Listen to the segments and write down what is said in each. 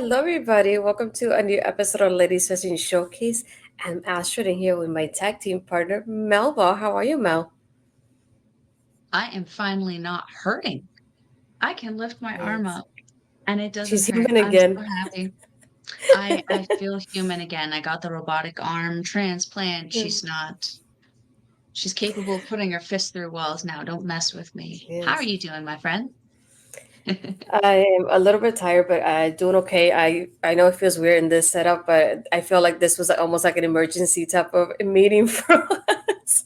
Hello, everybody. Welcome to a new episode of Ladies Fashion Showcase. I'm Astrid and here with my tag team partner, Melball. How are you, Mel? I am finally not hurting. I can lift my arm Yes. up and it doesn't She's hurt. human I'm again. so happy. I feel human again. I got the robotic arm transplant. She's capable of putting her fist through walls now. Don't mess with me. How are Yes. you doing, my friend? I am a little bit tired, but I'm doing okay. I know it feels weird in this setup, but I feel like this was almost like an emergency type of meeting for us.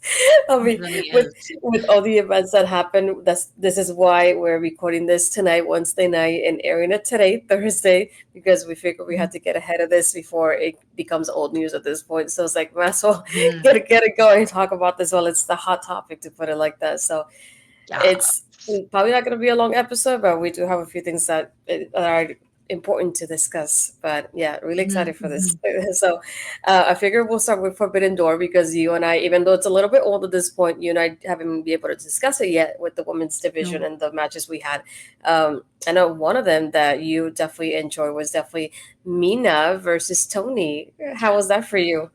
I It mean, really with is. with all the events that happened, this is why we're recording this tonight, Wednesday night, and airing it today, Thursday, because we figured we had to get ahead of this before it becomes old news at this point. So it's like, might as well Mhm. get it going and talk about this while it's the hot topic, to put it like that. So Yeah. it's probably not going to be a long episode, but we do have a few things that are important to discuss. But yeah, really Mhm, excited for this. mhm. So I figure we'll start with Forbidden Door because you and I, even though it's a little bit old at this point, you and I haven't been able to discuss it yet with the women's division No. and the matches we had. I know one of them that you definitely enjoyed was definitely Mina versus Tony. How was that for you?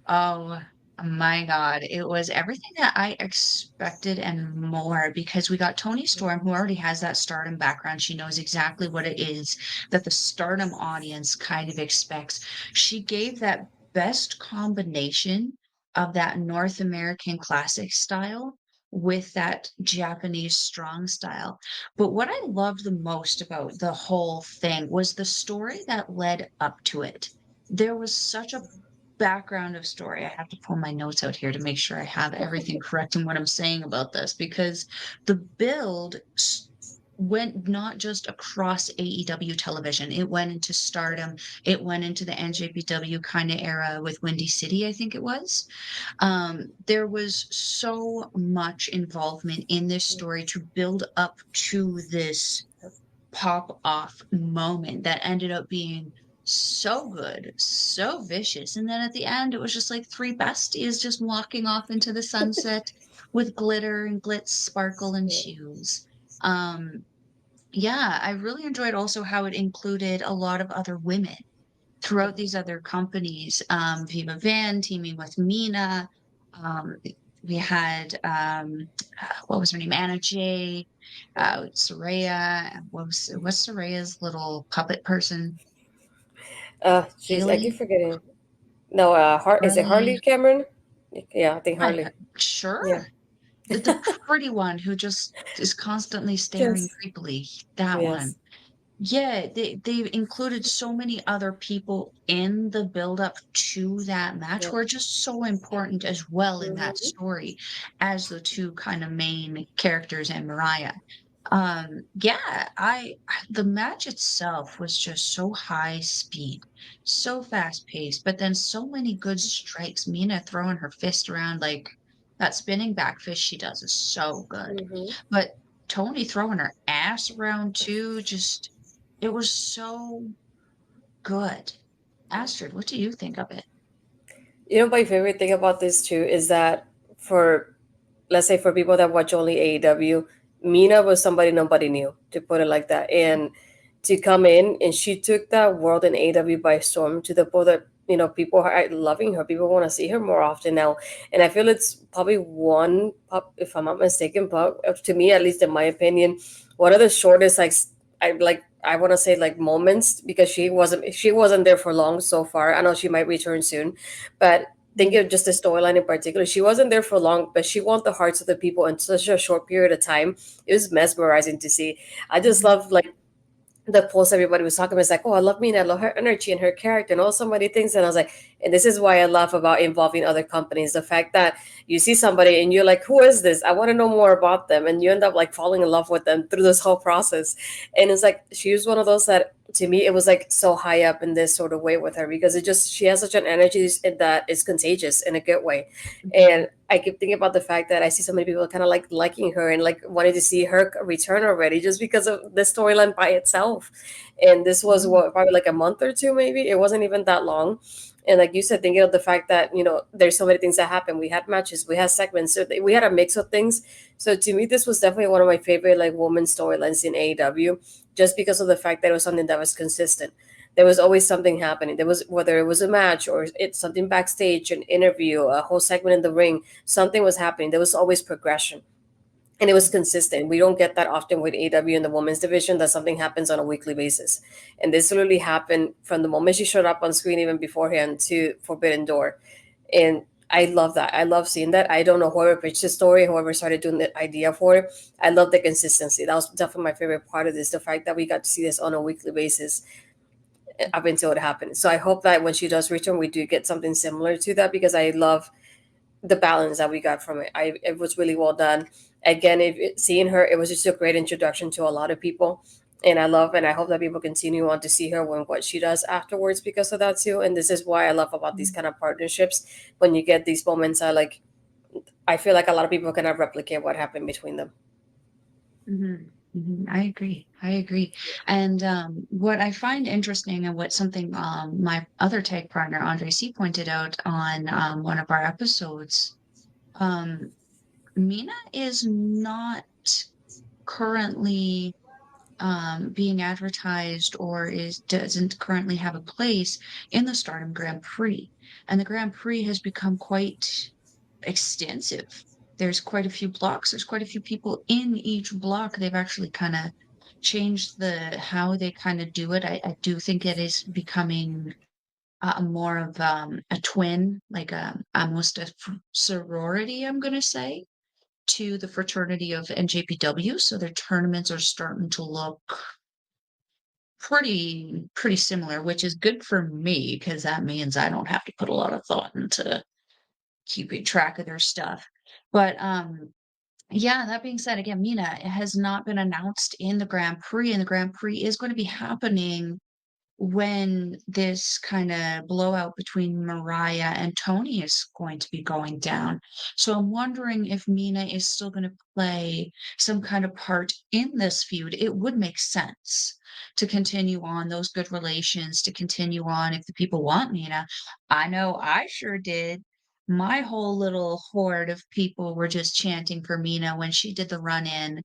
Oh my God. It was everything that I expected and more because we got Toni Storm, who already has that stardom background. She knows exactly what it is that the stardom audience kind of expects. She gave that best combination of that North American classic style with that Japanese strong style. But what I loved the most about the whole thing was the story that led up to it. There was such a background of story. I have to pull my notes out here to make sure I have everything correct in what I'm saying about this because the went not just across AEW television. It went into Stardom. It went into the NJPW kind of era with Windy City, I think it was. There was so much involvement in this story to build up to this pop off moment that ended up being so good, so vicious. And then at the end, it was just like three besties just walking off into the sunset with glitter and glitz, sparkle, and shoes. Um, yeah, I really enjoyed also how it included a lot of other women throughout these other companies. Viva Van teaming with Mina. Um, we had what was her name? Anna Jay, Soraya. What's Soraya's little puppet person? Jeez, I keep Haley, forgetting. No, is it Harley. Harley Cameron? Yeah, I think I Harley. Yeah. sure the pretty one who just is constantly staring Yes. creepily. That one. Yes. Yeah, they included so many other people in the build up to that match Yeah. who are just so important as well in that Hmm. story as the two kind of main characters and Mariah. Yeah, the match itself was just so high speed, so fast paced, but then so many good strikes. Mina throwing her fist around like that spinning back fist she does is so good. Hmm. But Tony throwing her ass around too, just it was so good. Astrid, what do you think of it? You know, my favorite thing about this too is that for, let's say, for people that watch only AEW, Mina was somebody nobody knew, to put it like that. And to come in and she took that world in AEW by storm to the point that, people are loving her. People want to see her more often now. And I feel it's probably if I'm not mistaken, but to me, at least in my opinion, one of the shortest, I want to say like moments, because she wasn't there for long so far. I know she might return soon, but think Mm, of just the storyline in particular. She wasn't there for long, but she won the hearts of the people in such a short period of time. It was mesmerizing to see. I just mhm, love, like, the post everybody was talking about. It's like, oh, I love Mina, I love her energy and her character and all so many things. And I was like, and this is why I love about involving other companies. The fact that you see somebody and you're like, who is this? I want to know more about them. And you end up like falling in love with them through this whole process. And it's like she was one of those that, to me, it was like so high up in this sort of way with her, because she has such an energy that is contagious in a good way. mhm, And I keep thinking about the fact that I see so many people kind of like liking her and like wanting to see her return already, just because of the storyline by itself. And this was mhm, what, probably like a month or two, maybe. It wasn't even that long. And like you said, thinking of the fact that, there's so many things that happen. We had matches, we had segments, so we had a mix of things. So to me, this was definitely one of my favorite like woman storylines in AEW, just because of the fact that it was something that was consistent. there was always something happening. There was, whether it was a match or it's something backstage, an interview, a whole segment in the ring, something was happening. There was always progression, and it was consistent. We don't get that often with AW in the women's division, that something happens on a weekly basis. And this literally happened from the moment she showed up on screen, even beforehand, to Forbidden Door. And I love that. I love seeing that. I don't know whoever pitched the story, whoever started doing the idea for it. I love the consistency. That was definitely my favorite part of this, the fact that we got to see this on a weekly basis up until it happened. So I hope that when she does return, we do get something similar to that, because I love the balance that we got from it. It was really well done. Again, seeing her, it was just a great introduction to a lot of people, and I hope that people continue on to see her when what she does afterwards because of that too. And this is why I love about these kind of partnerships, when you get these moments. I feel like a lot of people cannot replicate what happened between them. I agree. I agree. And what I find interesting, and what something my other tag partner Andre C pointed out on one of our episodes, um, Mina is not currently being advertised, or is doesn't currently have a place in the Stardom Grand Prix. And the Grand Prix has become quite extensive. There's quite a few blocks. There's quite a few people in each block. They've actually kind of changed the how they kind of do it. I do think it is becoming more of a twin, like almost a sorority, I'm going to say, to the fraternity of NJPW. So their tournaments are starting to look pretty similar, which is good for me because that means I don't have to put a lot of thought into keeping track of their stuff. But yeah, that being said, again, Mina has not been announced in the Grand Prix, and the Grand Prix is going to be happening when this kind of blowout between Mariah and Toni is going to be going down. So I'm wondering if Mina is still going to play some kind of part in this feud. It would make sense to continue on those good relations, to continue on if the people want Mina. I know I sure did. My whole little horde of people were just chanting for Mina when she did the run in,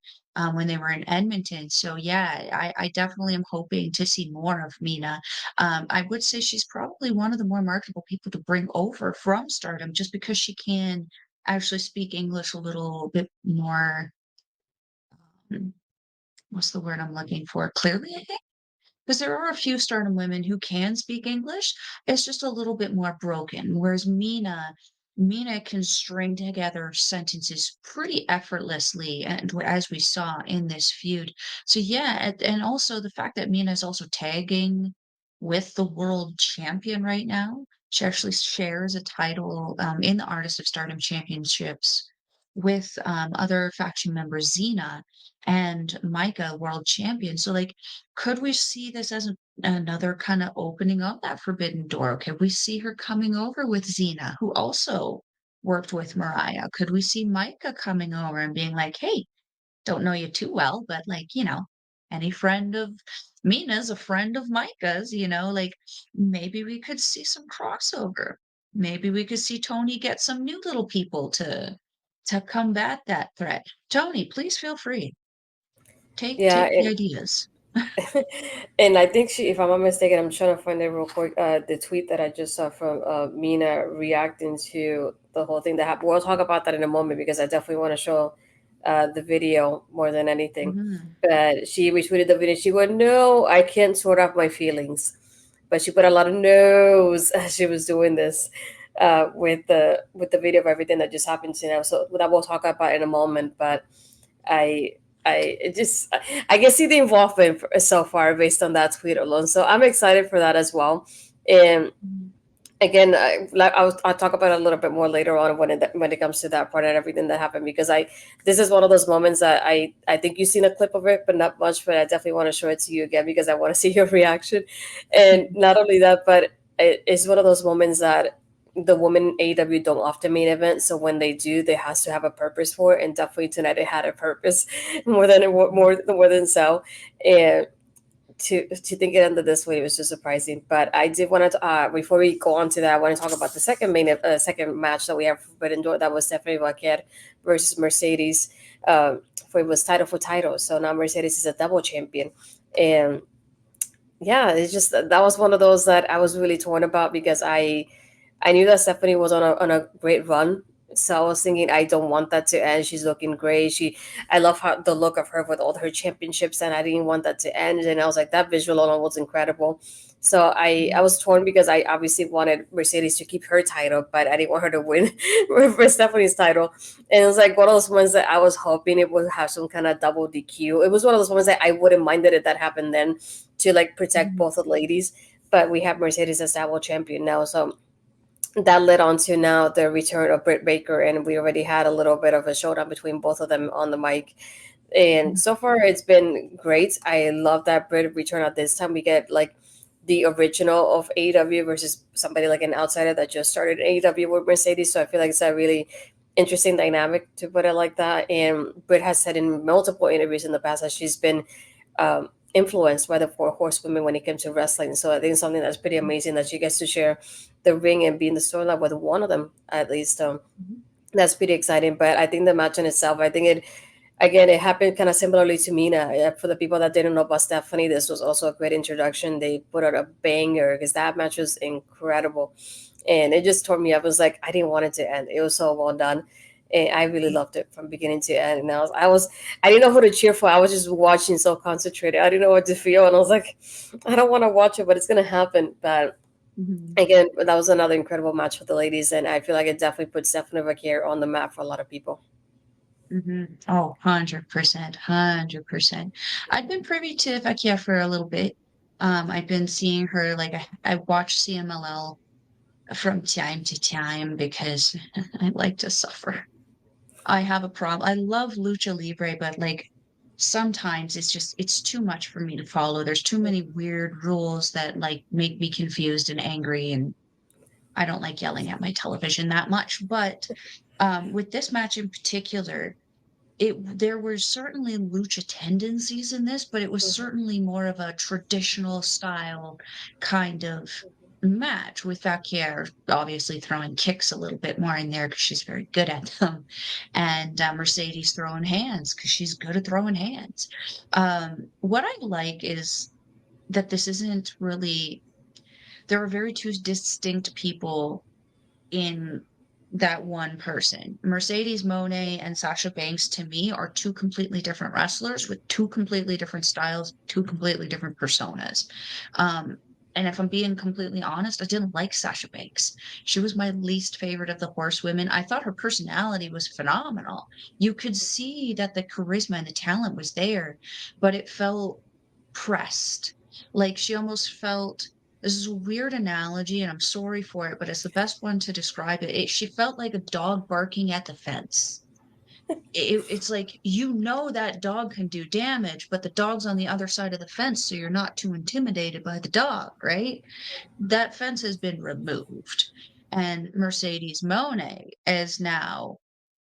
when they were in Edmonton. So yeah, I definitely am hoping to see more of Mina. I would say she's probably one of the more marketable people to bring over from Stardom, just because she can actually speak English a little bit more. um, What's the word I'm looking for? Clearly, I think. Because there are a few Stardom women who can speak English. It's just a little bit more broken. Whereas Mina can string together sentences pretty effortlessly, and as we saw in this feud. So yeah, and also the fact that Mina is also tagging with the world champion right now. She actually shares a title in the Artist of Stardom Championships with other faction members, Xena and Micah, world champion. So like, could we see this as another kind of opening of that forbidden door? Could we see her coming over with Xena, who also worked with Mariah? Could we see Micah coming over and being like, hey, don't know you too well, but like, any friend of Mina's a friend of Micah's, like maybe we could see some crossover. Maybe we could see Toni get some new little people to combat that threat. Toni, please feel free. Yeah, Take the ideas. and I think she, if I'm not mistaken, I'm trying to find it real quick. The tweet that I just saw from Mina reacting to the whole thing that happened. We'll talk about that in a moment because I definitely want to show the video more than anything. Mhm. But she retweeted the video. She went, "No, I can't sort out my feelings," but she put a lot of no's as she was doing this with the video of everything that just happened to them. So that we'll talk about in a moment. But I it just I can see the involvement so far based on that tweet alone. So I'm excited for that as well. And Mhm. again, I'll talk about it a little bit more later on when it comes to that part and everything that happened, because this is one of those moments that I think you've seen a clip of it, but not much. But I definitely want to show it to you again because I want to see your reaction. And not only that, but it's one of those moments that the women in AEW don't often main event, so when they do, they has to have a purpose for it, and definitely tonight it had a purpose more than so. And to think it ended this way, it was just surprising. But I did want to before we go on to that, I want to talk about the second match that we have for Forbidden Door. That was Stephanie Vaquer versus Mercedes. For it was title for title. So now Mercedes is a double champion, and Yeah, it's just that was one of those that I was really torn about because I knew that Stephanie was on a great run. So I was thinking I don't want that to end. She's looking great. I love how the look of her with all her championships, and I didn't want that to end. And I was like, that visual alone was incredible. So I Mhm, was torn because I obviously wanted Mercedes to keep her title, but I didn't want her to win for Stephanie's title. And it was like one of those ones that I was hoping it would have some kind of double DQ. It was one of those ones that I wouldn't mind it if that happened then, to like protect mhm, both of the ladies. But we have Mercedes as double champion now, so that led on to now the return of Britt Baker, and we already had a little bit of a showdown between both of them on the mic. And mhm, so far, it's been great. I love that Britt return at this time. We get like the original of AEW versus somebody like an outsider that just started AEW with Mercedes. So I feel like it's a really interesting dynamic, to put it like that. And Britt has said in multiple interviews in the past that she's been influenced by the Four Horsewomen when it comes to wrestling. So I think it's something that's pretty amazing that she gets to share the ring and be in the storyline with one of them at least. mhm, That's pretty exciting. But I think the match in itself, I think it again it happened kind of similarly to Mina. For the people that didn't know about Stephanie, this was also a great introduction. They put out a banger because that match was incredible, and it just tore me up. It was like I didn't want it to end. It was so well done. And I really loved it from beginning to end. And I didn't know who to cheer for. I was just watching so concentrated. I didn't know what to feel. And I was like, I don't want to watch it, but it's going to happen. But mhm, again, that was another incredible match for the ladies, and I feel like it definitely put Stephanie Vaquer on the map for a lot of people. mhm. Oh, 100%, 100%. I've been privy to Vakia for a little bit. I've been seeing her like I watch CMLL from time to time because I like to suffer. I have a problem. I love lucha libre, but like sometimes it's too much for me to follow. There's too many weird rules that like make me confused and angry, and I don't like yelling at my television that much. But with this match in particular, it there were certainly lucha tendencies in this, but it was Mhm. certainly more of a traditional style kind of match with Vaquier obviously throwing kicks a little bit more in there because she's very good at them, and Mercedes throwing hands because she's good at throwing hands. What I like is that this isn't really there are very two distinct people in that one person. Mercedes Moné and Sasha Banks to me are two completely different wrestlers with two completely different styles, two completely different personas. Um, and if I'm being completely honest, I didn't like Sasha Banks. She was my least favorite of the horsewomen. I thought her personality was phenomenal. You could see that the charisma and the talent was there, but it felt pressed. Like she almost felt this is a weird analogy, and I'm sorry for it, but it's the best one to describe it. She felt like a dog barking at the fence. It's like you know that dog can do damage, but the dog's on the other side of the fence, so you're not too intimidated by the dog, right? That fence has been removed, and Mercedes Monet is now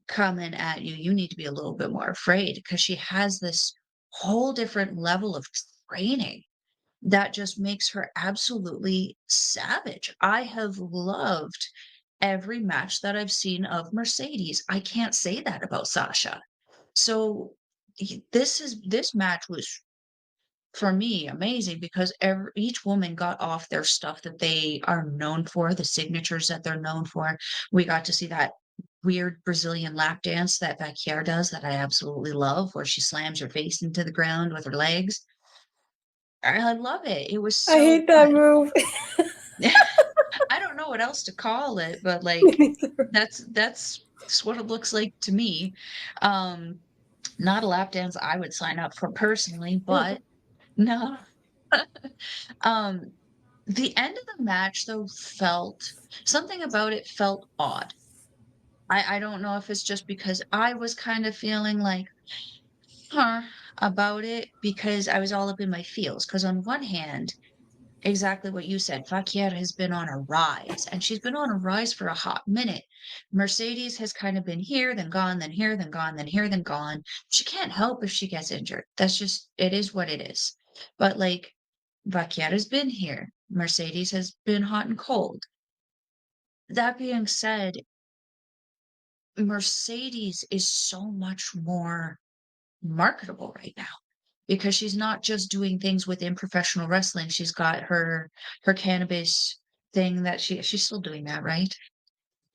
coming at you. You need to be a little bit more afraid because she has this whole different level of training that just makes her absolutely savage. I have loved every match that I've seen of Mercedes. I can't say that about Sasha. So this match was for me amazing because each woman got off their stuff that they are known for, the signatures that they're known for. We got to see that weird Brazilian lap dance that Vaquier does that I absolutely love, where she slams her face into the ground with her legs. I love it. It was I so hate that good. move. I don't know what else to call it, but, Me like, neither. that's what it looks like to me. Um, not a lap dance I would sign up for personally, but no. Um, the end of the match, though, felt something about it felt odd. I don't know if it's just because I was kind of feeling like, "Huh," about it because I was all up in my feels. Because on one hand exactly what you said. Vaquier has been on a rise, and she's been on a rise for a hot minute. Mercedes has kind of been here, then gone, then here, then gone, then here, then gone. She can't help if she gets injured. That's just, it is what it is. But like, Vaquier has been here. Mercedes has been hot and cold. That being said, Mercedes is so much more marketable right now. because she's not just doing things within professional wrestling. She's got her cannabis thing that she's still doing that, right?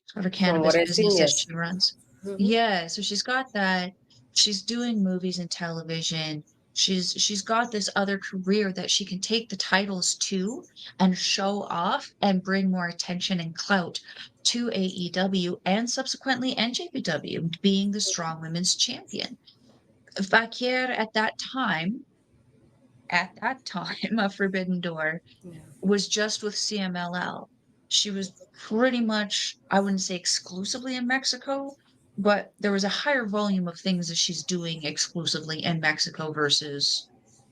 She's got her From what cannabis I've seen, business that yes. she runs. Hmm. Yeah, so she's got that. She's doing movies and television. She's got this other career that she can take the titles to and show off and bring more attention and clout to AEW and subsequently NJPW, being the strong women's champion. Vaquer at that time of Forbidden Door, Yeah. was just with CMLL. She was pretty much, I wouldn't say exclusively in Mexico, but there was a higher volume of things that she's doing exclusively in Mexico versus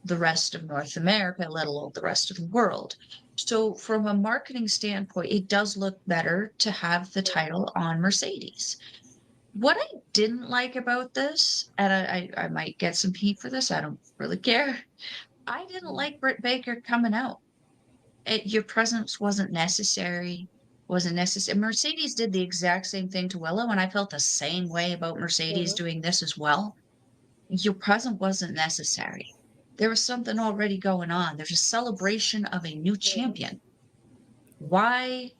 the rest of North America, let alone the rest of the world. So, from a marketing standpoint, it does look better to have the title on Mercedes. What I didn't like about this, and I might get some heat for this, I don't really care. I didn't like Britt Baker coming out. Your presence wasn't necessary. Mercedes did the exact same thing to Willow, and I felt the same way about Mercedes Hmm. doing this as well. Your presence wasn't necessary. There was something already going on. There's a celebration of a new champion. Why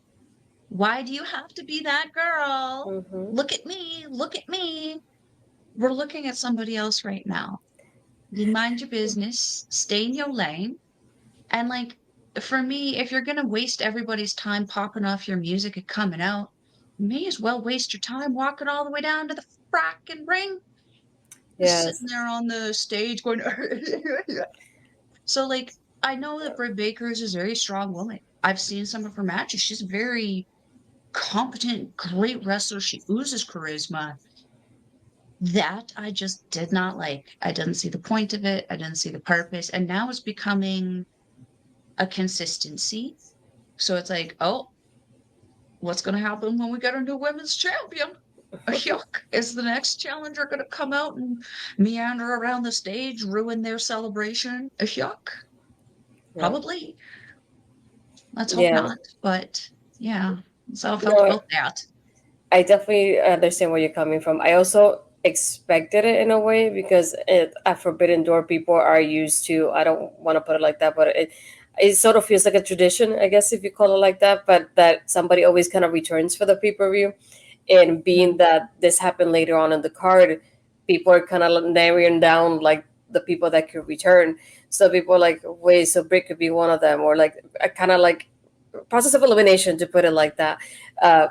why do you have to be that girl? Hmm. Look at me, look at me. We're looking at somebody else right now. You mind your business, stay in your lane. And like for me, if you're gonna waste everybody's time popping off your music and coming out, you may as well waste your time walking all the way down to the fracking ring, just Yes. sitting there on the stage going. So like I know that Britt Baker is a very strong woman. I've seen some of her matches. She's a very competent, great wrestler. She oozes charisma. That I just did not like. I didn't see the point of it. I didn't see the purpose. And now it's becoming a consistency. So it's like, oh, what's going to happen when we get a new women's champion? Yuck. Is the next challenger going to come out and meander around the stage, ruin their celebration? Yuck. Yeah. Probably. Let's hope Yeah. not. But yeah, so I felt No, about that. I definitely understand where you're coming from. I also expected it in a way because at Forbidden Door, people are used to. I don't want to put it like that, but it sort of feels like a tradition, I guess, if you call it like that. But that somebody always kind of returns for the pay per view, and being Mhm. that this happened later on in the card, people are kind of narrowing down like the people that could return. So people are like, wait, so Brick could be one of them, or like kind of like process of elimination to put it like that,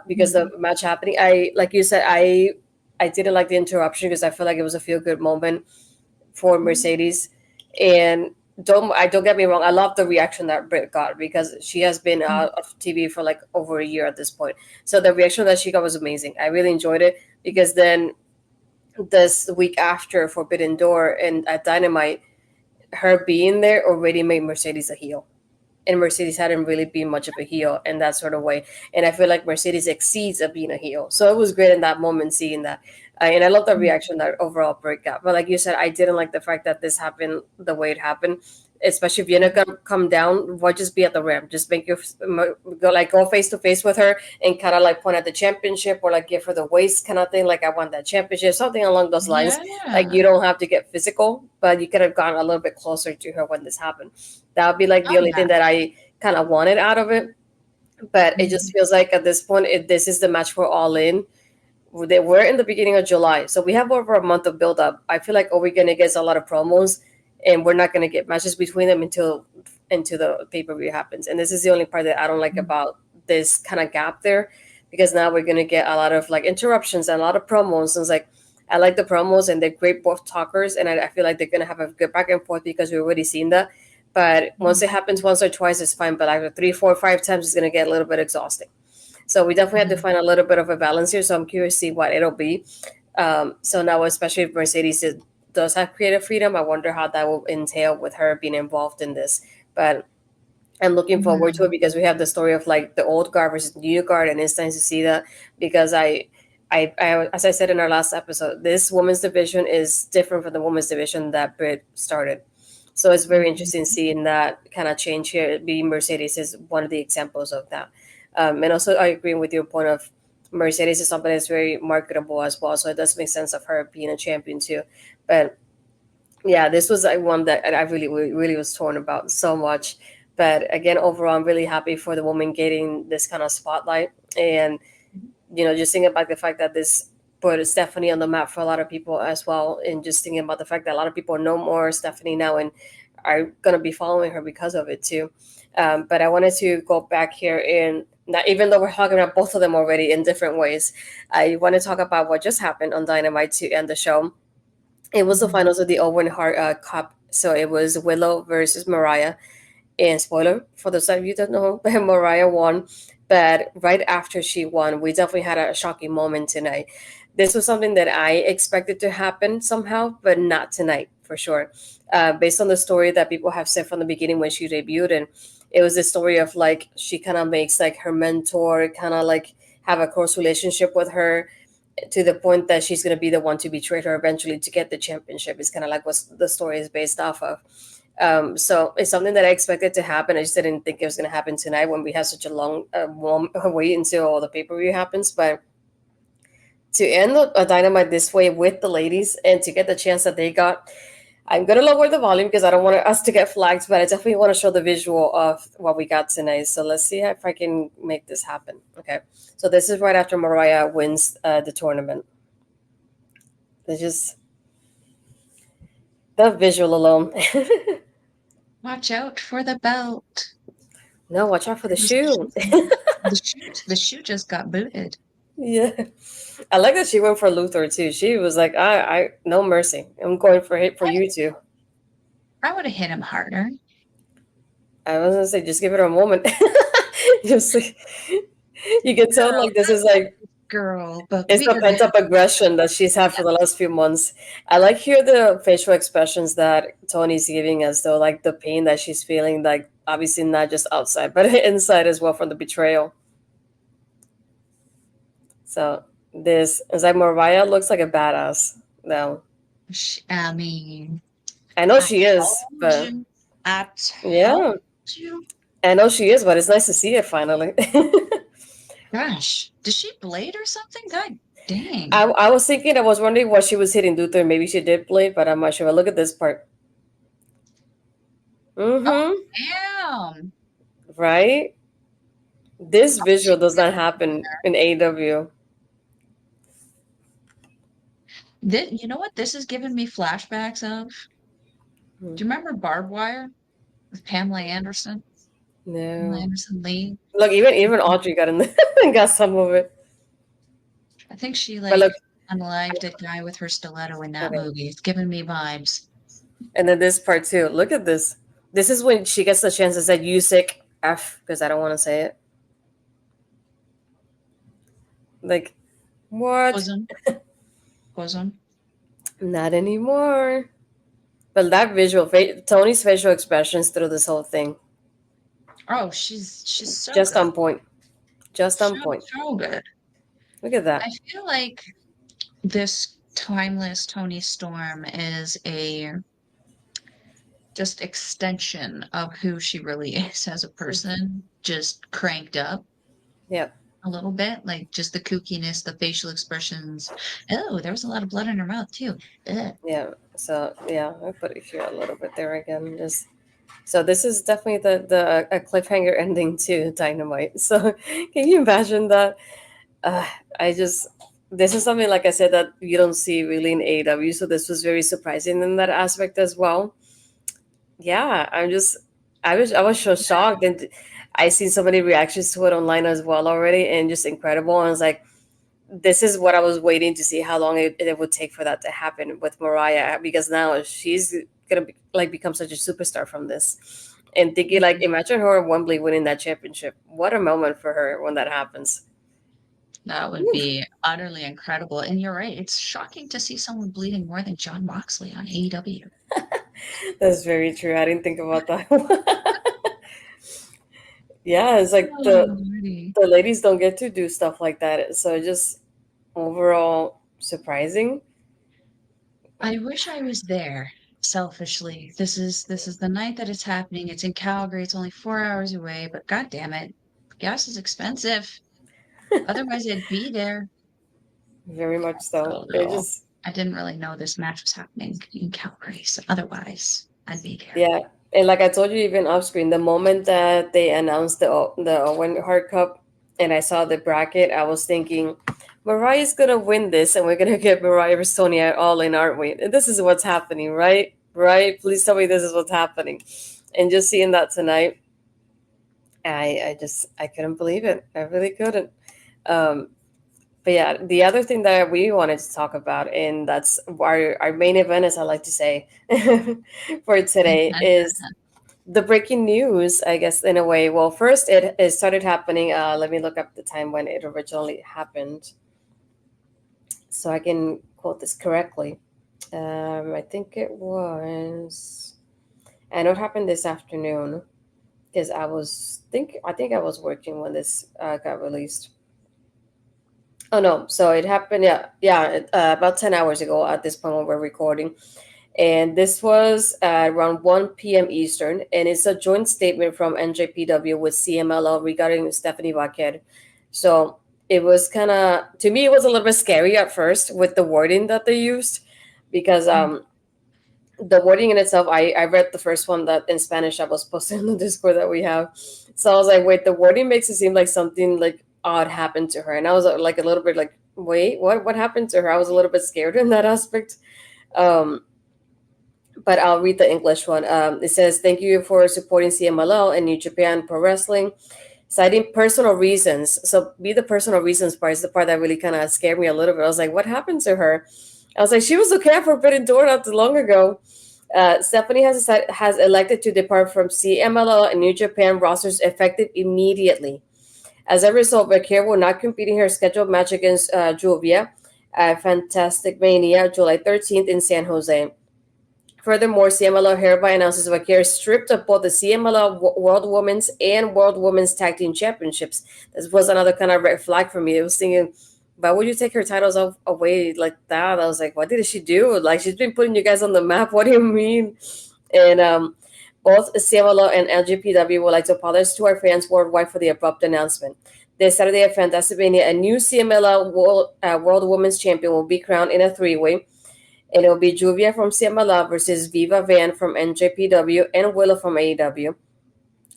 because the Mhm. match happening. I like you said, I didn't like the interruption because I feel like it was a feel good moment for Mercedes, and don't get me wrong, I love the reaction that Britt got because she has been Mhm. out of TV for like over a year at this point. So the reaction that she got was amazing. I really enjoyed it because then this week after Forbidden Door and at Dynamite, her being there already made Mercedes a heel, and Mercedes hadn't really been much of a heel in that sort of way. And I feel like Mercedes exceeds at being a heel. So it was great in that moment seeing that. And I love the Mhm. reaction that overall breakup. But like you said, I didn't like the fact that this happened the way it happened. Especially if you're not gonna come down, why just be at the ramp? Just make your go face to face with her and kind of like point at the championship or like give her the waist kind of thing. Like I want that championship, something along those lines. Like you Yeah. don't have to get physical, but you could have gone a little bit closer to her when this happened. That would be like the Oh only yeah. thing that I kind of wanted out of it. But it just Mhm. feels like at this point, this is the match we're all in. They were in the beginning of July, so we have over a month of build up. I feel like all we're gonna get is a lot of promos, and we're not gonna get matches between them until into the pay per view happens. And this is the only part that I don't like Mhm. about this kind of gap there, because now we're gonna get a lot of like interruptions and a lot of promos. And it's like I like the promos and they're great both talkers, and I feel like they're gonna have a good back and forth because we've already seen that. But once Mhm. it happens once or twice, it's fine. But after three, four, five times, it's gonna get a little bit exhausting. So we definitely have to Mhm. find a little bit of a balance here. So I'm curious to see what it'll be. So now, especially if does have creative freedom, I wonder how that will entail with her being involved in this. But I'm looking forward to it Mhm. because we have the story of like the old guard versus the new guard, and it's nice to see that because as I said in our last episode, this women's division is different from the women's division that Britt started. So it's very interesting Mhm. seeing that kind of change here. Being Mercedes is one of the examples of that. And also, I agree with your point of Mercedes is something that's very marketable as well. So it does make sense of her being a champion too. But Yeah, this was like one that I really was torn about so much. But again, overall, I'm really happy for the woman getting this kind of spotlight, and just thinking about the fact that this put Stephanie on the map for a lot of people as well, and just thinking about the fact that a lot of people know more Stephanie now and are gonna be following her because of it too. But I wanted to go back here and not, even though we're talking about both of them already in different ways, I want to talk about what just happened on Dynamite to end the show. It was the Mhm. finals of the Owen Hart Cup. So it was Willow versus Mariah. And spoiler for those of you that know, Mariah won. But right after she won, we definitely had a shocking moment tonight. This was something that I expected to happen somehow, but not tonight for sure. Based on the story that people have said from the beginning when she debuted, and it was the story of like she kind of makes like her mentor kind of like have a close relationship with her to the point that she's going to be the one to betray her eventually to get the championship. Is kind of like what the story is based off of. So it's something that I expected to happen. I just didn't think it was going to happen tonight when we have such a long wait until all the pay per view happens. But to end a dynamite this way with the ladies and to get the chance that they got, I'm going to lower the volume because I don't want us to get flagged, but I definitely want to show the visual of what we got tonight. So let's see if I can make this happen. Okay. So this is right after Mariah wins the tournament. They just, the visual alone. Watch out for the belt. No, watch out for the There's the shoe. the shoe just got booted. Yeah. I like that she went for Luther too. She was like, I no mercy. I'm going for hit for I you too. I would have hit him harder. I was gonna say, just give it a moment. Just like, you can tell Girl, like this is like girl, but it's we the gonna pent have up aggression that she's had for the last few months. I like hear the facial expressions that Tony's giving us though, like the pain that she's feeling, like obviously not just outside, but inside as well from the betrayal. So this is like Mariah looks like a badass though. I mean, I know I she is, told but you. I told yeah, you. I know she is, but it's nice to see it finally. Gosh, did she blade or something? God I, dang. I was thinking, I was wondering what she was hitting Luther. Maybe she did play, but I'm not sure. Look at this part. Oh, Mm-hmm. damn. Right? This How did she visual does get not in happen there? in AW. You know what this is giving me flashbacks of? Do you remember Barbed Wire with Pamela Anderson? Pamela No. Anderson Lee? Look, even Audrey got in there and got some of it. I think she But look, unlived a guy with her stiletto in that okay. movie. It's giving me vibes. And then this part too. Look at this. This is when she gets the chance to say Usyk F because I don't want to say it. Like, what? Bosom, bosom. Not anymore. But that visual, Tony's facial expressions through this whole thing, Oh, she's so just good. on point. Just So on point. so good. Look at I that. feel like this timeless Toni Storm is a just extension of who she really is as a person, just cranked up Yeah, a little bit, like just the kookiness, the facial expressions. Oh, there was a lot of blood in her mouth too. Ugh. yeah. So yeah, I'll put it here a little bit there again. Just so this is definitely the a cliffhanger ending to Dynamite. So can you imagine that? Uh, I just this is something like I said that you don't see really in AEW. So this was very surprising in that aspect as well. Yeah, I was so shocked, and I seen so many reactions to it online as well already, and just incredible. And I was like, this is what I was waiting to see how long it would take for that to happen with Mariah because now she's gonna be, like become such a superstar from this. And thinking like, imagine her at Wembley winning that championship. What a moment for her when that happens. That would Whew. be utterly incredible. And you're right, it's shocking to see someone bleeding more than John Moxley on AEW. That's very true. I didn't think about that. Yeah, it's like Oh, Lordy. the ladies don't get to do stuff like that. So just overall surprising. I wish I was there, selfishly. This is the night that it's happening. It's in Calgary. It's only 4 hours away, but god damn it. Gas is expensive. Otherwise I'd be there. Very much So so. It no. just I didn't really know this match was happening in Calgary, so otherwise I'd be there. Yeah, and like I told you, even off screen, the moment that they announced the Owen Hart Cup, and I saw the bracket, I was thinking, Mariah's gonna win this, and we're gonna get Mariah versus Toni all in, aren't we? And this is what's happening, right? Right? Please tell me this is what's happening. And just seeing that tonight, I couldn't believe it. I really couldn't. Um, but yeah, the other thing that we wanted to talk about, and that's our main event, as I like to say, for today, is the breaking news, I guess, in a way. Well, first, it started happening. Let me look up the time when it originally happened so I can quote this correctly. I think it was, I know it happened this afternoon because I think I was working when this got released. Oh no, so it happened, about 10 hours ago at this point when we're recording. And this was around 1 p.m. Eastern, and it's a joint statement from NJPW with CMLL regarding Stephanie Vaquer. So it was kind of, to me, it was a little bit scary at first with the wording that they used, because the wording in itself, I read the first one that in Spanish that was posted in the Discord that we have. So I was like, wait, the wording makes it seem like something like odd happened to her. And I was like a little bit like, wait, what happened to her? I was a little bit scared in that aspect. Um, but I'll read the English one. It says, "Thank you for supporting CMLL and New Japan Pro Wrestling, citing personal reasons." So, be the personal reasons part is the part that really kind of scared me a little bit. I was like, "What happened to her?" I was like, "She was okay at Forbidden Door not too long ago." Stephanie has elected to depart from CMLL and New Japan rosters effective immediately. As a result, Vaquer will not compete in her scheduled match against Juvia at Fantastic Mania July 13th in San Jose. Furthermore, CMLL hereby announces Vaquer stripped of both the CMLL World Women's and World Women's Tag Team Championships. This was another kind of red flag for me. I was thinking, why would you take her titles away like that? I was like, what did she do? Like, she's been putting you guys on the map. What do you mean? And both CMLL and LGPW would like to apologize to our fans worldwide for the abrupt announcement. This Saturday at Fantastic Mania, a new CMLL World Women's Champion will be crowned in a three-way, and it'll be Juvia from CMLL versus Viva Van from NJPW and WIllow from AEW.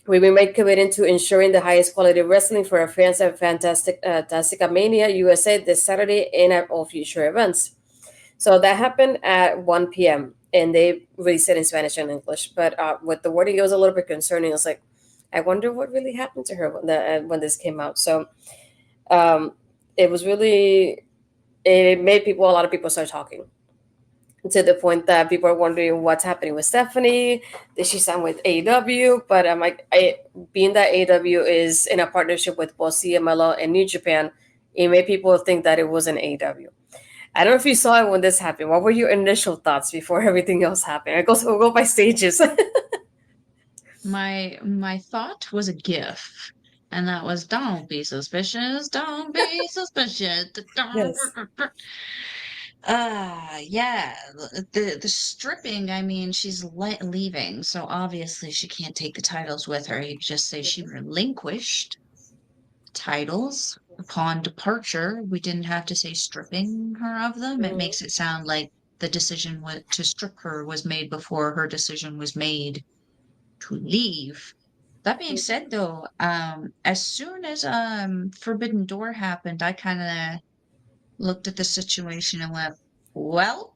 We remain committed to ensuring the highest quality wrestling for our fans at Fantastica Mania USA this Saturday and at all future events. So that happened at 1 p.m. and they released it in Spanish and English. But with the wording, it was a little bit concerning. I was like, I wonder what really happened to her when this came out. So um, it was really, it made a lot of people start talking, to the point that people are wondering what's happening with Stephanie. Did she sign with AEW? But I'm like, being that AEW is in a partnership with both CMLL and New Japan, it made people think that it was an AEW. I don't know if you saw it when this happened. What were your initial thoughts before everything else happened? We'll go by stages. My thought was a GIF, and that was "Don't be suspicious, don't be suspicious." Yes. Yeah, the stripping. I mean, she's leaving, so obviously she can't take the titles with her. You just say she relinquished titles upon departure. We didn't have to say stripping her of them. It Mhm. makes it sound like the decision to strip her was made before her decision was made to leave. That being said, though, as soon as Forbidden Door happened, I kind of looked at the situation and went, "Well,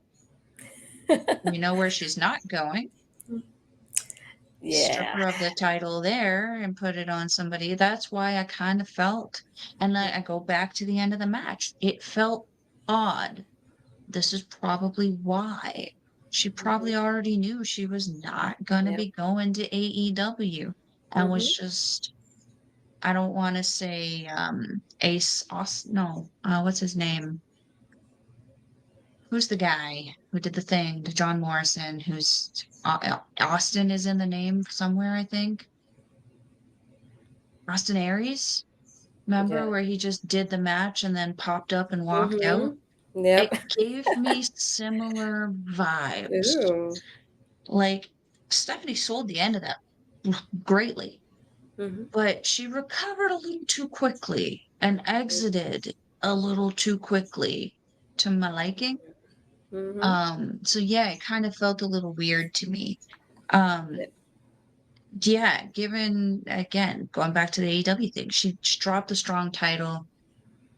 we know where she's not going. Strip Yeah. her of the title there and put it on somebody." That's why I kind of felt, and I go back to the end of the match. It felt odd. This is probably why. She probably Mhm. already knew she was not going to Yep. be going to AEW and was Hmm. just, I don't want to say Ace Austin. No, what's his name? Who's the guy who did the thing to John Morrison? Who's Austin is in the name somewhere, I think. Austin Aries. Remember Yeah. where he just did the match and then popped up and walked out? Hmm. Yep. It gave me similar vibes. Ooh. Like Stephanie sold the end of that greatly, Hmm. but she recovered a little too quickly and exited a little too quickly to my liking. Mm-hmm. So yeah, it kind of felt a little weird to me. Um, yeah, given again, going back to the AEW thing, she dropped the strong title.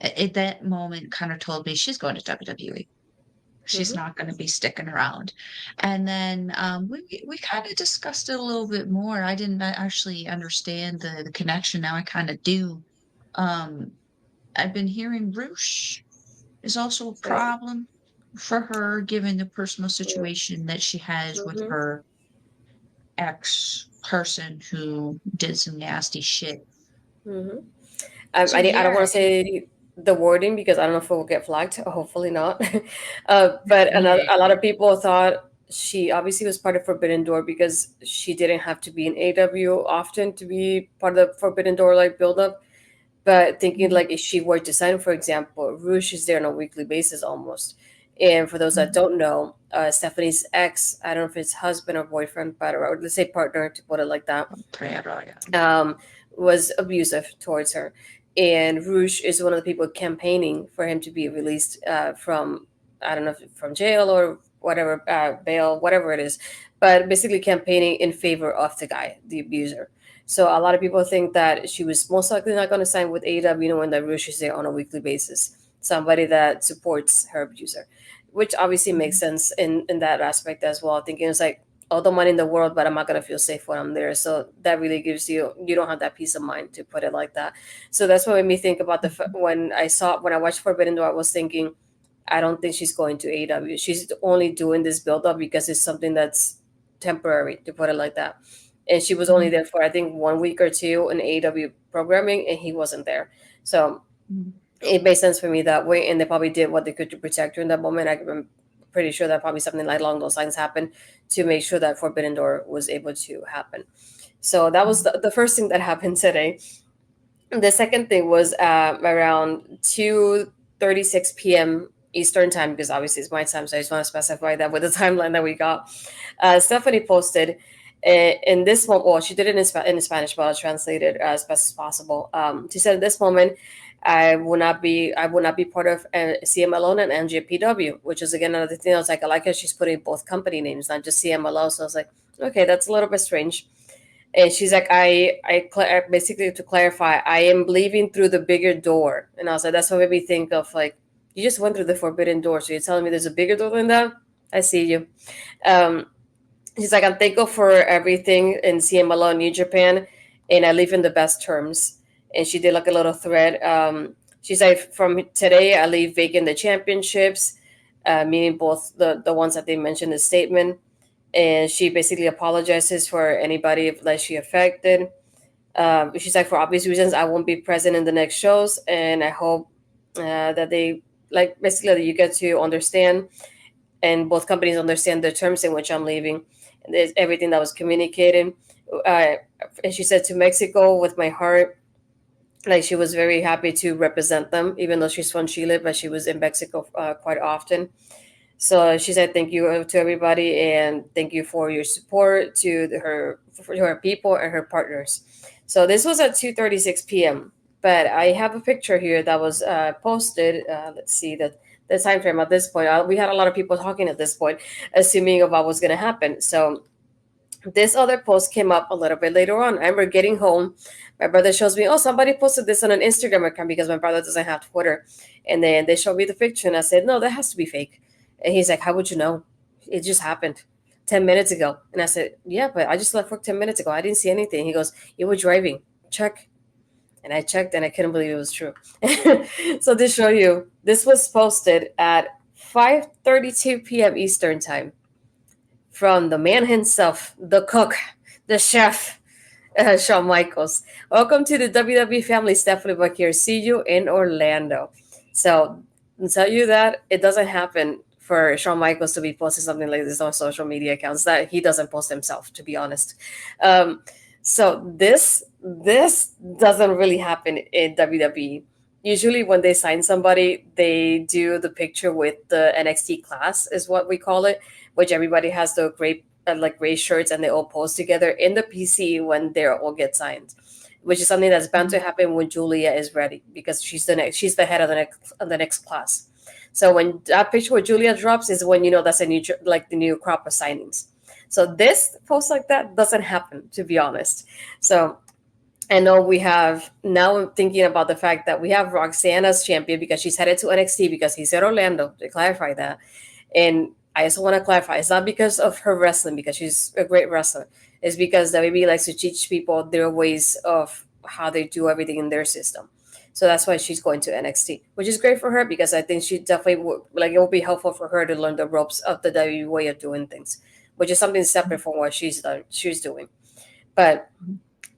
At that moment kind of told me she's going to WWE. She's Mm-hmm. not going to be sticking around. And then we kind of discussed it a little bit more. I didn't actually understand the connection. Now I kind of do. Um, I've been hearing Roosh is also a Yeah. problem for her, given the personal situation that she has with Mm-hmm. her ex person who did some nasty shit. Mm-hmm. So I don't want yeah, to say the wording because I don't know if it will get flagged. Hopefully not. But yeah, a lot of people thought she obviously was part of Forbidden Door because she didn't have to be in AW often to be part of the Forbidden Door like buildup. But thinking mhm, like if she were to sign, for example, Rouge is there on a weekly basis almost. And for those that mhm. don't know, Stephanie's ex, I don't know if it's husband or boyfriend, but or let's say partner to put it like that, Pero, yeah. um, was abusive towards her. And Rouge is one of the people campaigning for him to be released from, I don't know, if from jail or whatever, bail, whatever it is, but basically campaigning in favor of the guy, the abuser. So a lot of people think that she was most likely not going to sign with AEW, knowing that Rouge is there on a weekly basis, somebody that supports her abuser, which obviously makes Mhm, sense in that aspect as well. Thinking it's like, all the money in the world, but I'm not gonna feel safe when I'm there. So that really gives you don't have that peace of mind, to put it like that. So that's what made me think about mhm, when I watched Forbidden Door. I was thinking, I don't think she's going to AEW. She's only doing this build up because it's something that's temporary, to put it like that. And she was only mhm, there for I think 1 week or two in AEW programming, and he wasn't there. So mhm, it made sense for me that way, and they probably did what they could to protect her in that moment. I'm pretty sure that probably something like along those lines happened to make sure that Forbidden Door was able to happen. So that was mhm, the first thing that happened today. The second thing was around 2:36 p.m. Eastern time, because obviously it's my time, so I just want to specify that with the timeline that we got. Stephanie posted in this moment, well, she did it in Spanish, but I'll translate it as best as possible. She said, "In this moment, I will not be part of CMLO and MJPW," which is again another thing. I was like, I like how she's putting both company names, not just CMLO. So I was like, okay, that's a little bit strange. And she's like, basically to clarify, I am leaving through the bigger door. And I was like, that's what made me think of like, you just went through the forbidden door. So you're telling me there's a bigger door than that? I see you. Um, she's like, I'm thankful for everything in CMLO in New Japan, and I leave in the best terms. And she did like a little thread. She's like, from today, I leave vacant the championships, meaning both the ones that they mentioned in the statement. And she basically apologizes for anybody that she affected. She's like, for obvious reasons, I won't be present in the next shows, and I hope that they like basically that you get to understand, and both companies understand the terms in which I'm leaving. And there's everything that was communicated. Uh, and she said, to Mexico with my heart. Like she was very happy to represent them, even though she's from Chile, but she was in Mexico quite often. So she said, "Thank you to everybody, and thank you for your support to her people and her partners." So this was at 2:36 p.m. But I have a picture here that was posted. Let's see the time frame at this point. We had a lot of people talking at this point, assuming of what was going to happen. So this other post came up a little bit later on. I remember getting home. My brother shows me, oh, somebody posted this on an Instagram account because my brother doesn't have Twitter. And then they showed me the picture, and I said, no, that has to be fake. And he's like, how would you know? It just happened 10 minutes ago. And I said, yeah, but I just left work 10 minutes ago. I didn't see anything. He goes, you were driving. Check. And I checked, and I couldn't believe it was true. So to show you, this was posted at 5:32 p.m. Eastern time from the man himself, the cook, the chef, Shawn Michaels. Welcome to the WWE family, Stephanie Vaquer. See you in Orlando. So, I'll tell you that it doesn't happen for Shawn Michaels to be posting something like this on social media accounts that he doesn't post himself, to be honest. Um, so this doesn't really happen in WWE. Usually, when they sign somebody, they do the picture with the NXT class, is what we call it, which everybody has the gray like gray shirts, and they all pose together in the PC when they all get signed, which is something that's bound to mhm, happen when Julia is ready because she's the head of the next class. So when that picture with Julia drops is when you know that's a new like the new crop of signings. So this post like that doesn't happen, to be honest. So I know we have now. I'm thinking about the fact that we have Roxanne as champion because she's headed to NXT because he's in Orlando. To clarify that, and I also want to clarify, it's not because of her wrestling, because she's a great wrestler. It's because WWE likes to teach people their ways of how they do everything in their system. So that's why she's going to NXT, which is great for her because I think she definitely would, like, it will be helpful for her to learn the ropes of the WWE way of doing things, which is something separate from what she's doing. But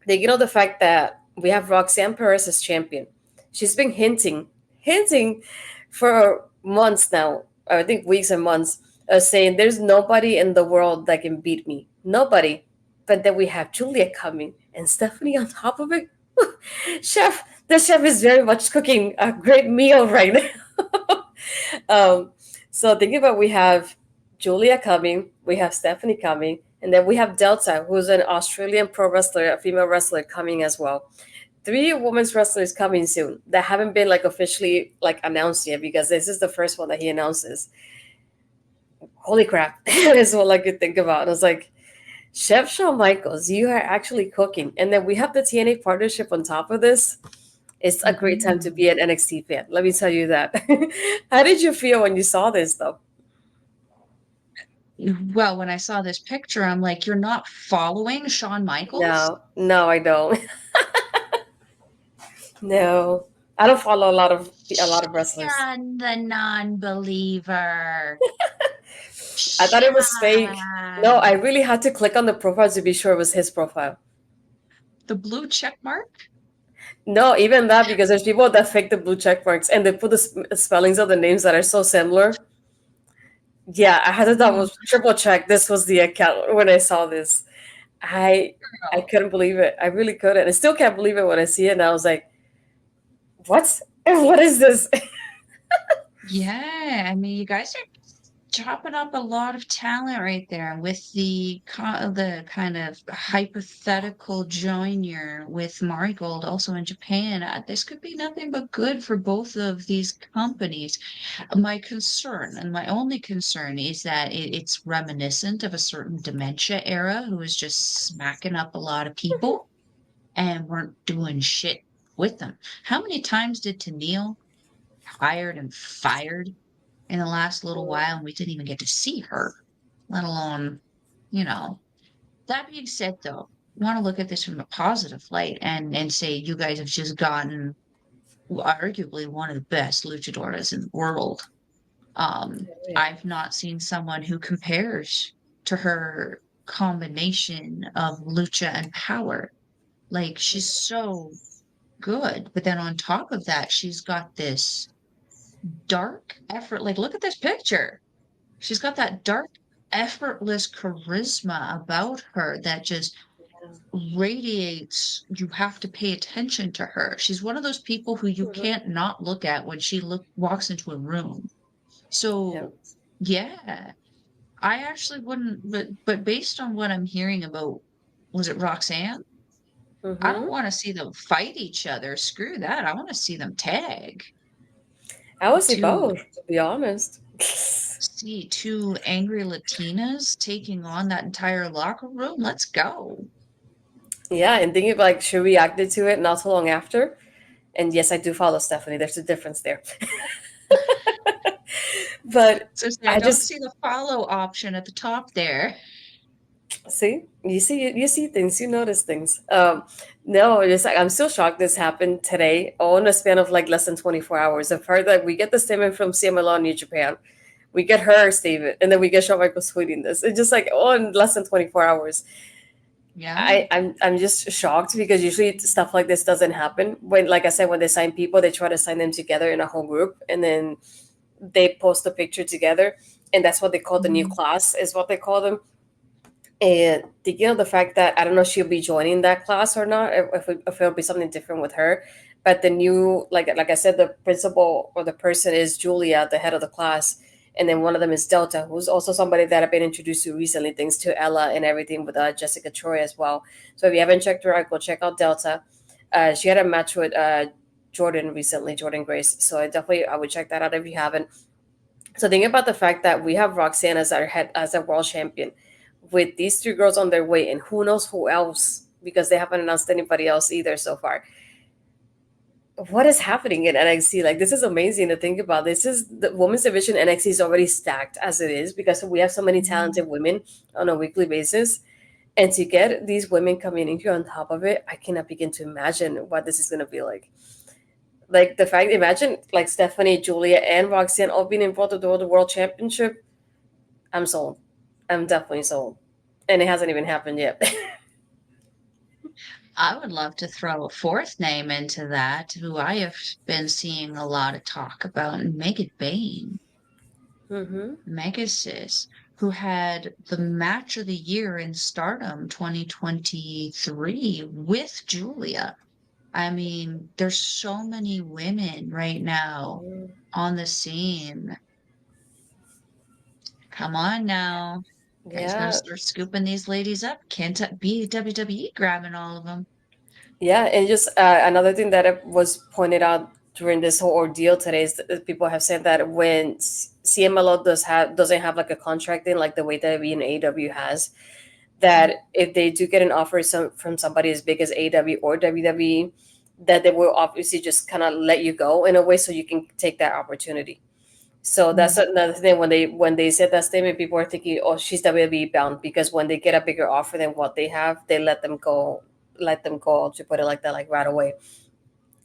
the fact that we have Roxanne Perez as champion. She's been hinting for months now, I think weeks and months, saying there's nobody in the world that can beat me. Nobody. But then we have Julia coming and Stephanie on top of it. The chef is very much cooking a great meal right now. um, so thinking about, we have Julia coming, we have Stephanie coming, and then we have Delta, who's an Australian pro wrestler, a female wrestler coming as well. Three women's wrestlers coming soon that haven't been like officially like announced yet because this is the first one that he announces. Holy crap. Is what I could think about. And I was like, Chef Shawn Michaels, you are actually cooking. And then we have the TNA partnership on top of this. It's a great time to be an NXT fan. Let me tell you that. How did you feel when you saw this though? Well, when I saw this picture, I'm like, you're not following Shawn Michaels? No, no, I don't. No, I don't follow a lot of wrestlers. Sean the non-believer. I thought it was fake. No, I Sean. really had to click on the profile to be sure it was his profile. The blue check mark? No, even that, because there's people that fake the blue check marks and they put the spellings of the names that are so similar. Yeah, I had to double Oh, triple check this was the account when I saw this. I girl. couldn't believe it. I really couldn't. I still can't believe it when I see it. And I was like, what? What is this? Yeah, I mean, you guys are chopping up a lot of talent right there with the kind of hypothetical joiner with Marigold also in Japan. This could be nothing but good for both of these companies. My concern, and my only concern, is that it's reminiscent of a certain dementia era who was just smacking up a lot of people and weren't doing shit with them. How many times did Tennille hired and fired in the last little while, and we didn't even get to see her, let alone, you know. That being said, though, I want to look at this from a positive light and say you guys have just gotten arguably one of the best luchadoras in the world. I've not seen someone who compares to her combination of lucha and power. Like, she's so good, but then on top of that, she's got this dark effort. Like, look at this picture. She's got that dark, effortless charisma about her that just radiates. You have to pay attention to her. She's one of those people who you Mhm. can't not look at when she walks into a room. Yeah. So, yeah, I actually wouldn't, but based on what I'm hearing about, was it Roxanne? I don't Hmm. want to see them fight each other. Screw that. I want to see them tag. I would say Two both, to be honest. See two angry Latinas taking on that entire locker room. Let's go. Yeah, and thinking like she reacted to it not so long after. And yes, I do follow Stephanie. There's a difference there. But So say I I don't just see the follow option at the top there. see things, you notice things. No, it's like I'm still shocked this happened today, all in a span of like less than 24 hours. I've heard that we get the statement from CMLO New Japan, we get her statement, and then we get Shawn Michaels tweeting this. It's just like all in less than 24 hours. Yeah. I'm just shocked because usually stuff like this doesn't happen. When, like I said, when they sign people, they try to sign them together in a whole group, and then they post a picture together, and that's what they call the new Mhm. class, is what they call them. And thinking of the fact that I don't know if she'll be joining that class or not, if it'll be something different with her. But the new, like I said, the principal or the person is Julia, the head of the class, and then one of them is Delta, who's also somebody that I've been introduced to recently, thanks to Ella and everything with Jessica Troy as well. So if you haven't checked her out, go check out Delta. She had a match with Jordan recently, Jordan Grace. So I would check that out if you haven't. So think about the fact that we have Roxanne as our head as a world champion, with these three girls on their way, and who knows who else, because they haven't announced anybody else either so far. What is happening in NXT? Like, this is amazing to think about. This is the women's division. NXT is already stacked as it is because we have so many talented women on a weekly basis. And to get these women coming in here on top of it, I cannot begin to imagine what this is going to be like. Like the fact, imagine like Stephanie, Julia, and Roxanne all being involved with the World Championship. I'm sold. I'm definitely sold. And it hasn't even happened yet. I would love to throw a fourth name into that, who I have been seeing a lot of talk about, and Megan Bain, Mm-hmm. Megasis, who had the match of the year in Stardom 2023 with Julia. I mean, there's so many women right now on the scene. Come on now. Guys gotta Yeah. start scooping these ladies up. Can't be WWE grabbing all of them. Yeah. And just another thing that was pointed out during this whole ordeal today is that people have said that when CMLO doesn't have like a contract in like the way that we in AEW has, that if they do get an offer from somebody as big as AEW or WWE, that they will obviously just kind of let you go in a way so you can take that opportunity. So that's Mhm. another thing. When they said that statement, people are thinking, "Oh, she's WWE bound," because when they get a bigger offer than what they have, they let them go. To put it like that, like right away.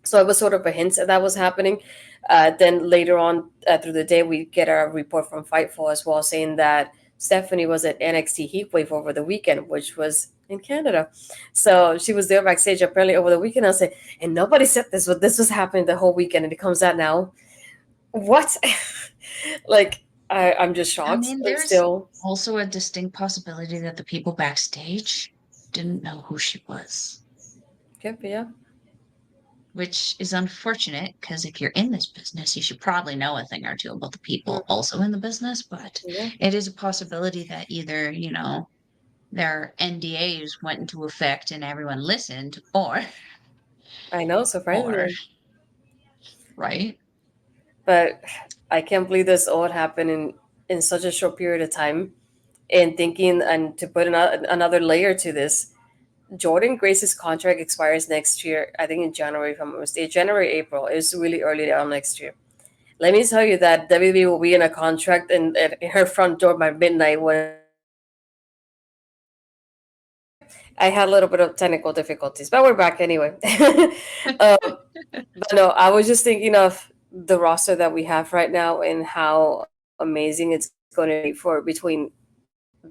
So it was sort of a hint that was happening. Then later on through the day, we get a report from Fightful as well saying that Stephanie was at NXT Heatwave over the weekend, which was in Canada. So she was there backstage apparently over the weekend. I said, and nobody said this, but this was happening the whole weekend, and it comes out now. What? Like, I'm just I shocked mean, there's still. also a distinct possibility that the people backstage didn't know who she was, Okay, but yeah. which is unfortunate because if you're in this business, you should probably know a thing or two about the people Mhm. also in the business. But Yeah, it is a possibility that either, their NDAs went into effect and everyone listened, I know, or, surprisingly. right? But I can't believe this all happened in such a short period of time. And thinking, and to put another layer to this, Jordan Grace's contract expires next year. I think in January, if I'm not mistaken, January, April. It's really early down next year. Let me tell you that WWE will be in a contract in her front door by midnight when I had a little bit of technical difficulties, but we're back anyway. But no, I was just thinking of the roster that we have right now and how amazing it's going to be for between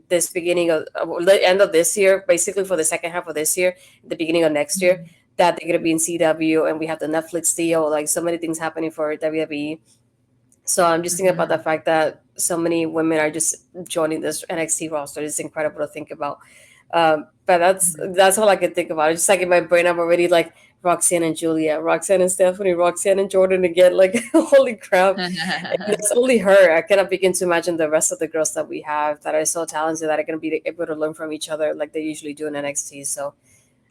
this beginning of the end of this year, basically for the second half of this year, the beginning of next year, Mhm. that they're going to be in CW and we have the Netflix deal, like so many things happening for WWE. So I'm just thinking about the Mhm. fact that so many women are just joining this NXT roster. It's incredible to think about. But Mhm. that's all I can think about. It's just like in my brain, I'm already like Roxanne and Julia, Roxanne and Stephanie, Roxanne and Jordan again. Like, holy crap. And that's only her. I cannot begin to imagine the rest of the girls that we have that are so talented that are going to be able to learn from each other like they usually do in NXT. So,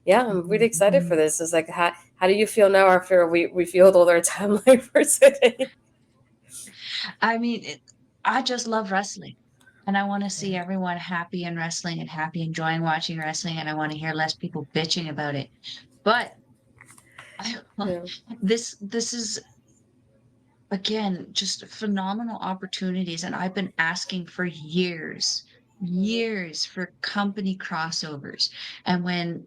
yeah, I'm really Mhm. excited for Mhm. this. It's like, how do you feel now after we revealed all their timeline for today? I mean, I just love wrestling. And I want to see everyone happy in wrestling and happy enjoying watching wrestling. And I want to hear less people bitching about it. But I, Yeah. this is again just phenomenal opportunities. And I've been asking for years for company crossovers. And when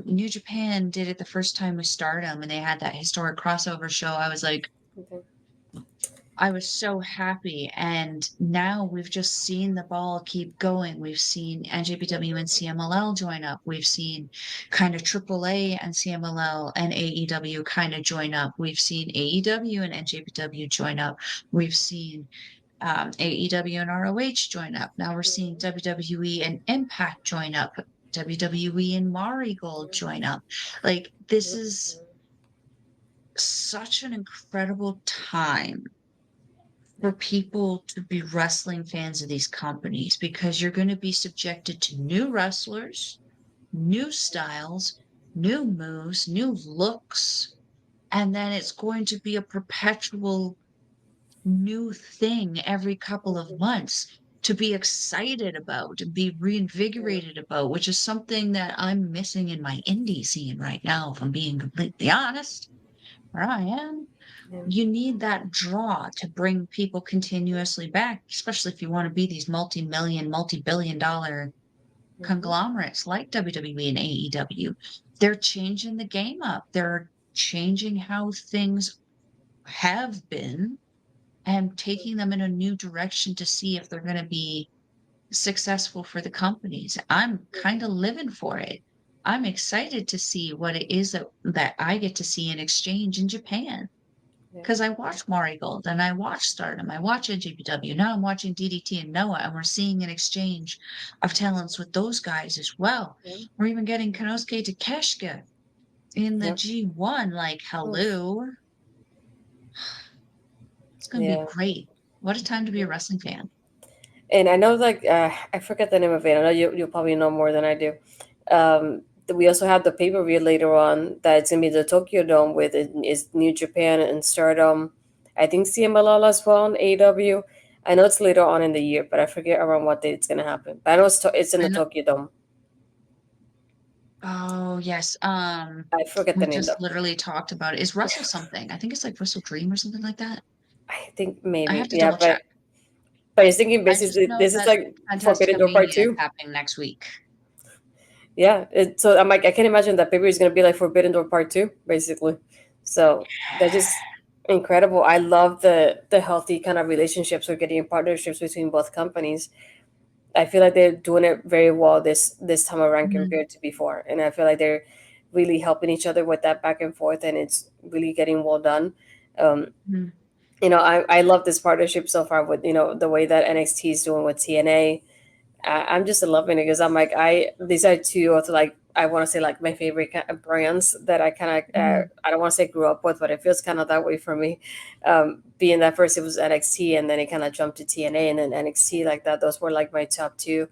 New Japan did it the first time with Stardom and they had that historic crossover show, I was like, Okay. I was so happy. And now we've just seen the ball keep going. We've seen NJPW and CMLL join up. We've seen kind of AAA and CMLL and AEW kind of join up. We've seen AEW and NJPW join up. We've seen AEW and ROH join up. Now we're seeing WWE and Impact join up. WWE and Marigold join up. Like, this is such an incredible time for people to be wrestling fans of these companies because you're going to be subjected to new wrestlers, new styles, new moves, new looks, and then it's going to be a perpetual new thing every couple of months to be excited about and be Yeah. reinvigorated about, which is something that I'm missing in my indie scene right now, if I'm being completely honest, where I am. Yeah. You need that draw to bring people continuously back, especially if you want to be these multi-million, multi-billion dollar Mhm. conglomerates like WWE and AEW. They're changing the game up. They're changing how things have been and taking them in a new direction to see if they're going to be successful for the companies. I'm kind of living for it. I'm excited to see what it is that I get to see in exchange in Japan. Yeah. Because I watch Marigold and I watch Stardom, I watch NJPW. Now I'm watching DDT and Noah, and we're seeing an exchange of talents with those guys as well. Yeah. We're even getting Konosuke Takeshita in the Yeah. G1. Like, Oof. hello, it's going to be Yeah. great. What a time to be a wrestling fan. And I know, like, I forget the name of it. I know you probably know more than I do. We also have the pay per view later on that's gonna be the Tokyo Dome with it is New Japan and Stardom. I think CMLL as well on AW. I know it's later on in the year, but I forget around what date it's gonna happen. But I know it's in the And Tokyo Dome. oh yes, I forget the we name just though. literally talked about it. Is Russell something? I think it's like Russell Dream or something like that. I think I maybe have to yeah, double check. but I was thinking I just basically know this is that like Forbidden Fantastica Door Part Mania is Two. happening next week. Yeah, so I'm like, I can imagine that paper is gonna be like Forbidden Door Part Two, basically. So that's just incredible. I love the healthy kind of relationships we're getting in partnerships between both companies. I feel like they're doing it very well this time around Mhm, compared to before, and I feel like they're really helping each other with that back and forth, and it's really getting well done. Um, mhm, I love this partnership so far with the way that NXT is doing with TNA. I'm just loving it because I'm like these are two of like I want to say like my favorite kind of brands that I kind of mhm, I don't want to say grew up with, but it feels kind of that way for me. Being that first it was NXT and then it kind of jumped to TNA and then NXT like that. Those were like my top two.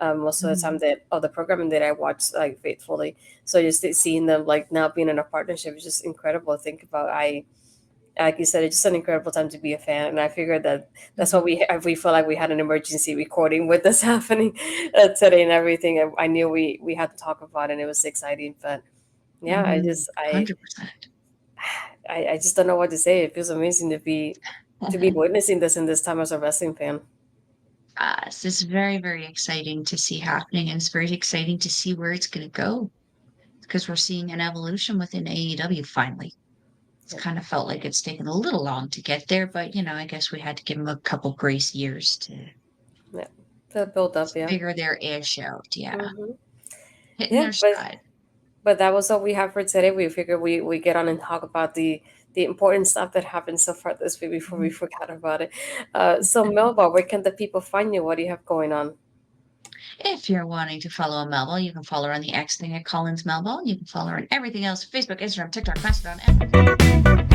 Most of the mhm, time that of the programming that I watched like faithfully. So just seeing them like now being in a partnership is just incredible to think about. I like you said, it's just an incredible time to be a fan. And I figured that that's what mhm, we felt like we had an emergency recording with this happening today and everything. I knew we had to talk about it and it was exciting. But yeah, mhm, 100%. I just don't know what to say. It feels amazing to be witnessing this in this time as a wrestling fan. It's very, very exciting to see happening, and it's very exciting to see where it's gonna go because we're seeing an evolution within AEW finally. It's Yeah, kind of felt like it's taken a little long to get there, but, I guess we had to give them a couple grace years to yeah. The build up, yeah. figure their ish out. Yeah, Hmm. hitting Yeah, their stride. but that was all we have for today. We figured we get on and talk about the important stuff that happened so far this week before we Mhm. forgot about it. So Melba, where can the people find you? What do you have going on? If you're wanting to follow Melball, you can follow her on the X thing at Collins Melball. You can follow her on everything else: Facebook, Instagram, TikTok, Mastodon, everything.